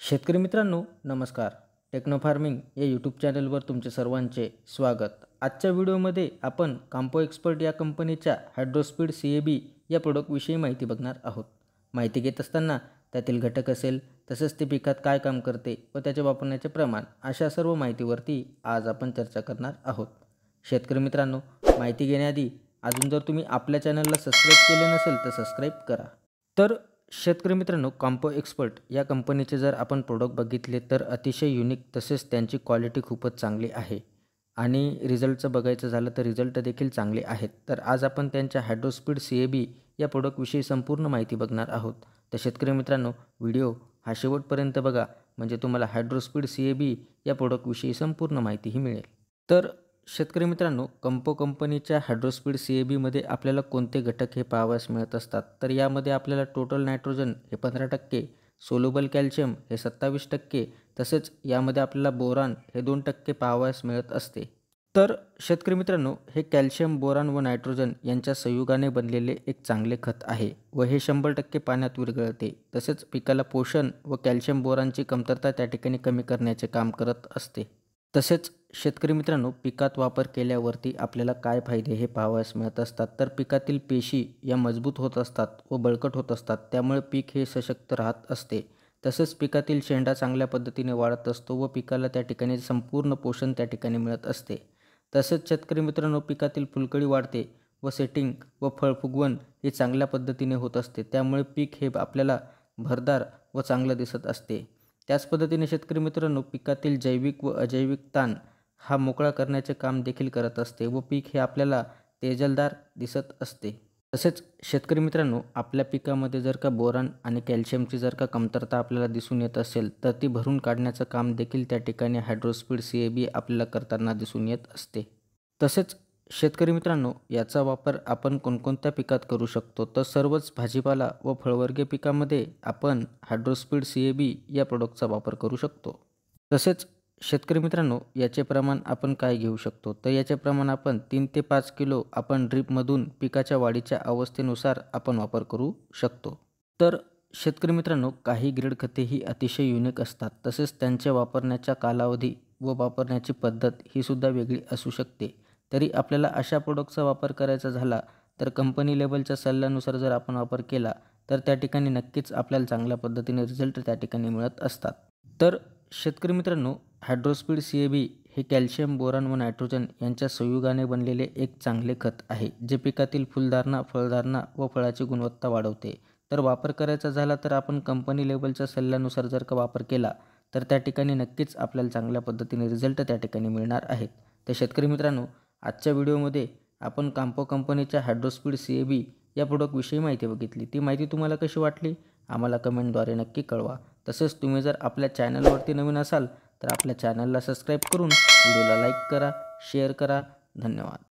शेतकरी मित्रांनो नमस्कार. टेक्नो फार्मिंग या यूट्यूब चॅनलवर तुमचे सर्वांचे स्वागत. आजच्या व्हिडिओमध्ये आपण काम्पो एक्सपर्ट या कंपनीच्या हायड्रोस्पीड CAB या प्रोडक्टविषयी माहिती बघणार आहोत. माहिती घेत असताना त्यातील घटक असेल तसेच ते पिकात काय काम करते व त्याचे वापरण्याचे प्रमाण अशा सर्व माहितीवरती आज आपण चर्चा करणार आहोत. शेतकरी मित्रांनो, माहिती घेण्याआधी अजून जर तुम्ही आपल्या चॅनलला सबस्क्राईब केले नसेल तर सबस्क्राईब करा. तर शेतकरी मित्रांनो, काम्पो एक्सपर्ट या कंपनीचे जर आपण प्रोडक्ट बघितले तर अतिशय युनिक तसेच त्यांची क्वालिटी खूपच चांगली आहे आणि रिझल्टचं बघायचं झालं तर रिझल्ट देखील चांगले आहेत. तर आज आपण त्यांच्या हायड्रोस्पीड CAB या प्रोडक्टविषयी संपूर्ण माहिती बघणार आहोत. तर शेतकरी मित्रांनो, व्हिडिओ हा शेवटपर्यंत बघा म्हणजे तुम्हाला हायड्रोस्पीड CAB या प्रोडक्टविषयी संपूर्ण माहितीही मिळेल. तर शेतकरी मित्रांनो, काम्पो कंपनीच्या हायड्रोस्पीड CABमध्ये आपल्याला कोणते घटक हे पाहावयास मिळत असतात. तर यामध्ये आपल्याला टोटल नायट्रोजन हे 15%, सोल्युबल कॅल्शियम हे 27%, तसेच यामध्ये आपल्याला बोरान हे 2% पाहावयास मिळत असते. तर शेतकरी मित्रांनो, हे कॅल्शियम, बोरान व नायट्रोजन यांच्या संयुगाने बनलेले एक चांगले खत आहे व हे 100% पाण्यात विरघळते. तसेच पिकाला पोषण व कॅल्शियम बोरानची कमतरता त्या ठिकाणी कमी करण्याचे काम करत असते. तसेच शेतकरी मित्रांनो, पिकात वापर केल्यावरती आपल्याला काय फायदे हे पाहावयास मिळत असतात. तर पिकातील पेशी या मजबूत होत असतात व बळकट होत असतात, त्यामुळे पीक हे सशक्त राहत असते. तसेच पिकातील शेंडा चांगल्या पद्धतीने वाढत असतो व पिकाला त्या ठिकाणी संपूर्ण पोषण त्या ठिकाणी मिळत असते. तसेच शेतकरी मित्रांनो, पिकातील फुलकळी वाढते व सेटिंग व फळफुगवण ही चांगल्या पद्धतीने होत असते, त्यामुळे पीक हे आपल्याला भरदार व चांगलं दिसत असते. त्याच पद्धतीने शेतकरी मित्रांनो, पिकातील जैविक व अजैविक ताण हा मोकळा करण्याचे काम देखील करत असते व पीक हे आपल्याला तेजलदार दिसत असते. तसेच शेतकरी मित्रांनो, आपल्या पिकामध्ये जर का बोरान आणि कॅल्शियमची जर का कमतरता आपल्याला दिसून येत असेल तर ती भरून काढण्याचं काम देखील त्या ठिकाणी हायड्रोस्पीड CAB आपल्याला करताना दिसून येत असते. तसेच शेतकरी मित्रांनो, याचा वापर आपण कोणकोणत्या पिकात करू शकतो. तर सर्वच भाजीपाला व फळवर्गीय पिकामध्ये आपण हायड्रोस्पीड CAB या प्रोडक्टचा वापर करू शकतो. तसेच शेतकरी मित्रांनो, याचे प्रमाण आपण काय घेऊ शकतो. तर याचे प्रमाण आपण 3 ते 5 किलो आपण ड्रीपमधून पिकाच्या वाढीच्या अवस्थेनुसार आपण वापर करू शकतो. तर शेतकरी मित्रांनो, काही ग्रेड खते ही अतिशय युनिक असतात. तसेच त्यांच्या वापरण्याचा कालावधी व वापरण्याची पद्धत ही सुद्धा वेगळी असू शकते. तरी आपल्याला अशा प्रोडक्टचा वापर करायचा झाला तर कंपनी लेवलच्या सल्ल्यानुसार जर आपण वापर केला तर त्या ठिकाणी नक्कीच आपल्याला चांगल्या पद्धतीने रिझल्ट त्या ठिकाणी मिळत असतात. तर शेतकरी मित्रांनो, हायड्रोस्पीड CAB हे कॅल्शियम, बोरान व नायट्रोजन यांच्या संयुगाने बनलेले एक चांगले खत आहे, जे पिकातील फुलधारणा, फळधारणा व फळाची गुणवत्ता वाढवते. तर वापर करायचा झाला तर आपण कंपनी लेवलच्या सल्ल्यानुसार जर का वापर केला तर त्या ठिकाणी नक्कीच आपल्याला चांगल्या पद्धतीने रिझल्ट त्या ठिकाणी मिळणार आहेत. तर शेतकरी मित्रांनो, आजच्या व्हिडिओमध्ये आपण काम्पो कंपनीच्या हायड्रोस्पीड CAB या प्रोडक्टविषयी माहिती बघितली. ती माहिती तुम्हाला कशी वाटली आम्हाला कमेंटद्वारे नक्की कळवा. तसेच तुम्ही जर आपल्या चॅनलवरती नवीन असाल तर आपल्या चॅनलला सबस्क्राईब करून व्हिडिओला लाईक करा, शेअर करा. धन्यवाद.